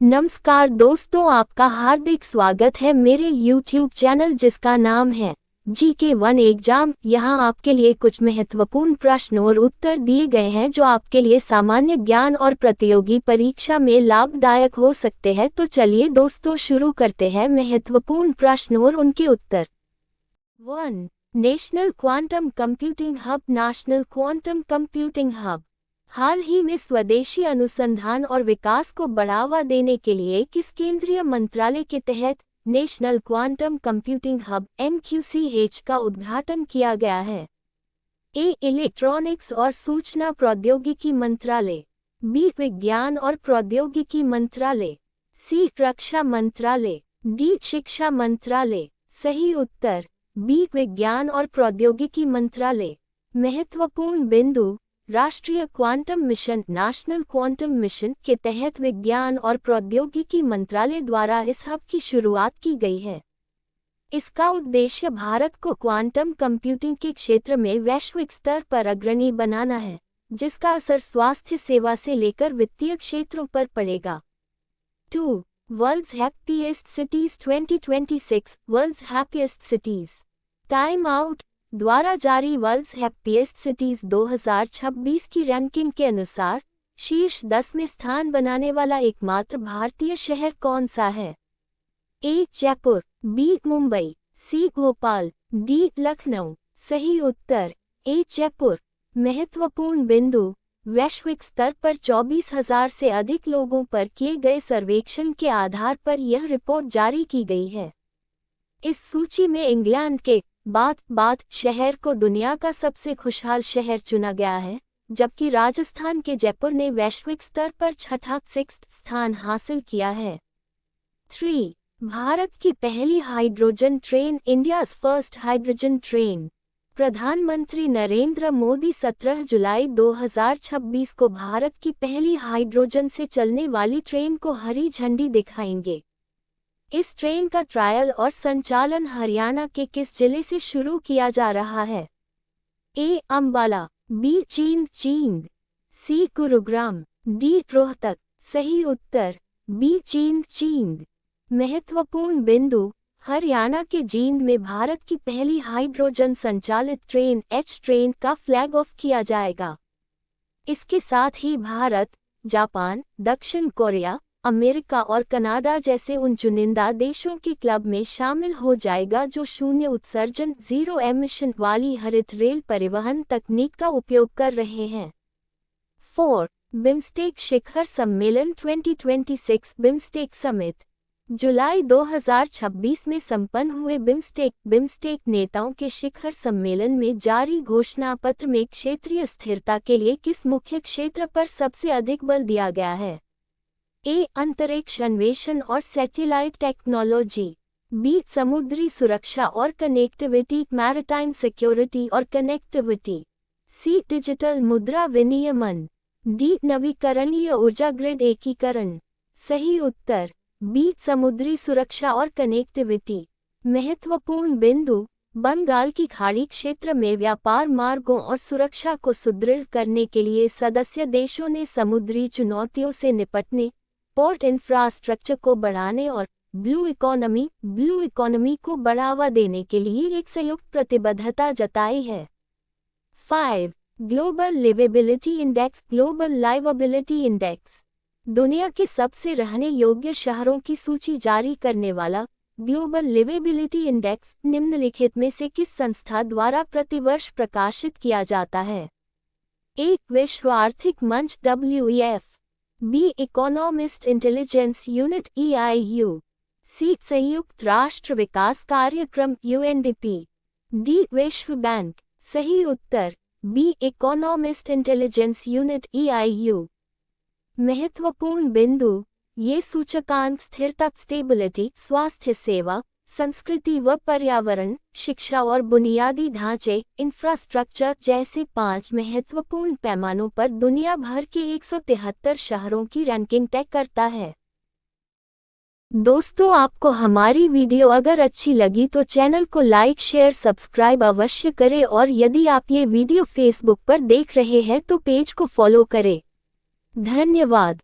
नमस्कार दोस्तों, आपका हार्दिक स्वागत है मेरे YouTube चैनल जिसका नाम है GK1 एग्जाम। यहाँ आपके लिए कुछ महत्वपूर्ण प्रश्न और उत्तर दिए गए हैं जो आपके लिए सामान्य ज्ञान और प्रतियोगी परीक्षा में लाभदायक हो सकते हैं। तो चलिए दोस्तों शुरू करते हैं महत्वपूर्ण प्रश्न और उनके उत्तर। 1. National quantum computing hub. National quantum computing hub हाल ही में स्वदेशी अनुसंधान और विकास को बढ़ावा देने के लिए किस केंद्रीय मंत्रालय के तहत national quantum computing hub NQCH का उद्घाटन किया गया है? A. इलेक्ट्रॉनिक्स और सूचना प्रौद्योगिकी मंत्रालय। B. विज्ञान और प्रौद्योगिकी मंत्रालय। C. रक्षा मंत्रालय। D. शिक्षा मंत्रालय। सही उत्तर B. विज्ञान और प्रौद्योगिकी मंत्रालय। महत्वपूर्ण बिंदु। राष्ट्रीय quantum mission national quantum mission के तहत विज्ञान और प्रौद्योगिकी मंत्रालय द्वारा इस हब की शुरुआत की गई है। इसका उद्देश्य भारत को क्वांटम कंप्यूटिंग के क्षेत्र में वैश्विक स्तर पर अग्रणी बनाना है, जिसका असर स्वास्थ्य सेवा से लेकर वित्तीय क्षेत्रों पर पड़ेगा। 2. World's happiest cities 2026। World's happiest cities time out द्वारा जारी वर्ल्ड्स हैप्पीएस्ट सिटीज 2026 की रैंकिंग के अनुसार शीर्ष 10 में स्थान बनाने वाला एकमात्र भारतीय शहर कौन सा है? A. Jaipur. B. Mumbai. C. Bhopal. D. Lucknow. सही उत्तर A. जयपुर। महत्वपूर्ण बिंदु। वैश्विक स्तर पर 24,000 से अधिक लोगों पर किए गए सर्वेक्षण के आधार पर यह रिपोर्ट जारी की गई है। इस सूची में इंग्लैंड के बाथ शहर को दुनिया का सबसे खुशहाल शहर चुना गया है, जबकि राजस्थान के जयपुर ने वैश्विक स्तर पर छठा स्थान हासिल किया है। 3. भारत की पहली hydrogen train. India's first hydrogen train. प्रधानमंत्री नरेंद्र मोदी 17 जुलाई 2026 को भारत की पहली हाइड्रोजन से चलने वाली ट्रेन को हरी झंडी दिखाएंगे। इस ट्रेन का ट्रायल और संचालन हरियाणा के किस जिले से शुरू किया जा रहा है? A. Ambala. B. Jind. C. Gurugram. D. Rohtak. सही उत्तर B. जींद। महत्वपूर्ण बिंदु। हरियाणा के जींद में भारत की पहली हाइड्रोजन संचालित ट्रेन H ट्रेन का फ्लैग ऑफ किया जाएगा। इसके साथ ही भारत, जापान, दक्षिण कोरिया, अमेरिका और कनाडा जैसे उन चुनिंदा देशों के क्लब में शामिल हो जाएगा जो शून्य उत्सर्जन जीरो एमिशन वाली हरित रेल परिवहन तकनीक का उपयोग कर रहे हैं। 4. बिम्स्टेक शिखर सम्मेलन 2026। बिम्स्टेक समिट जुलाई 2026 में संपन्न हुए बिम्स्टेक नेताओं के शिखर सम्मेलन में जारी घोषणा पत्र में क्षेत्रीय स्थिरता के लिए किस मुख्य क्षेत्र पर सबसे अधिक बल दिया गया है? A. अंतरिक्ष अन्वेषण और सैटेलाइट टेक्नोलॉजी। B. समुद्री सुरक्षा और कनेक्टिविटी मैरिटाइम सिक्योरिटी और कनेक्टिविटी। C. डिजिटल मुद्रा विनियमन। D. नवीकरणीय ऊर्जा ग्रिड एकीकरण। सही उत्तर B. समुद्री सुरक्षा और कनेक्टिविटी। महत्वपूर्ण बिंदु। बंगाल की खाड़ी क्षेत्र में व्यापार मार्गों और सुरक्षा को सुदृढ़ करने के लिए सदस्य देशों ने समुद्री चुनौतियों से निपटने, पोर्ट इंफ्रास्ट्रक्चर को बढ़ाने और ब्लू इकोनॉमी को बढ़ावा देने के लिए एक संयुक्त प्रतिबद्धता जताई है। 5. Global liveability index. Global liveability index दुनिया के सबसे रहने योग्य शहरों की सूची जारी करने वाला ग्लोबल लिवेबिलिटी इंडेक्स निम्नलिखित में से किस संस्था द्वारा प्रतिवर्ष प्रकाशित किया जाता है? A. विश्व आर्थिक मंच WEF। B. Economist intelligence unit EIU। C. संयुक्त राष्ट्र विकास कार्यक्रम UNDP। D. विश्व बैंक। सही उत्तर B. Economist intelligence unit EIU। महत्वपूर्ण बिंदु। ये सूचकांक स्थिरता स्टेबिलिटी, स्वास्थ्य सेवा, संस्कृति व पर्यावरण, शिक्षा और बुनियादी ढांचे इंफ्रास्ट्रक्चर जैसे 5 महत्वपूर्ण पैमानों पर दुनिया भर के 173 शहरों की रैंकिंग तय करता है। दोस्तों, आपको हमारी वीडियो अगर अच्छी लगी तो चैनल को लाइक शेयर सब्सक्राइब अवश्य करें और यदि आप ये वीडियो फेसबुक पर देख रहे हैं तो पेज को फॉलो करें। धन्यवाद।